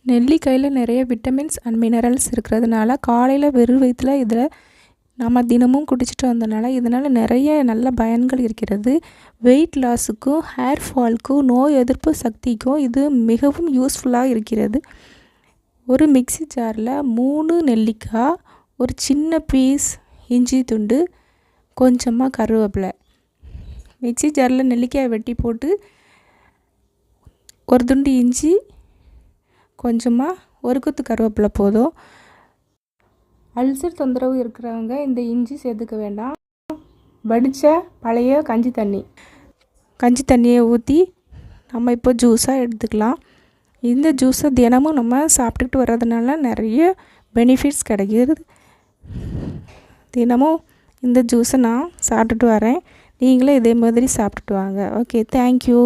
நெல்லிக்காயில் நிறைய vitamins and minerals இருக்கிறதுனால காலையில் வெறும் வயிற்றில் இதில் நம்ம தினமும் குடிச்சிட்டு வந்தனால இதனால் நிறைய நல்ல பயன்கள் இருக்கிறது. வெயிட் லாஸுக்கும் ஹேர் ஃபாலுக்கும் நோய் எதிர்ப்பு சக்திக்கும் இது மிகவும் யூஸ்ஃபுல்லாக இருக்கிறது. ஒரு மிக்ஸி ஜாரில் 3 நெல்லிக்காய், ஒரு சின்ன பீஸ் இஞ்சி துண்டு, கொஞ்சமாக கருவேப்பிலை. மிக்ஸி ஜாரில் நெல்லிக்காயை வெட்டி போட்டு ஒரு துண்டு இஞ்சி, கொஞ்சமாக ஒரு கொத்து கருவேப்பிலை போதும். அல்சர் தொந்தரவு இருக்கிறவங்க இந்த இஞ்சி சேர்த்துக்க வேண்டாம். வடித்த பழைய கஞ்சி தண்ணியை ஊற்றி நம்ம இப்போ ஜூஸாக எடுத்துக்கலாம். இந்த ஜூஸை தினமும் நம்ம சாப்பிட்டுக்கிட்டு வர்றதுனால நிறைய பெனிஃபிட்ஸ் கிடைக்கிது. தினமும் இந்த ஜூஸை நான் சாப்பிட்டுட்டு வரேன். நீங்களும் இதே மாதிரி சாப்பிட்டுட்டு வாங்க. Okay, thank you.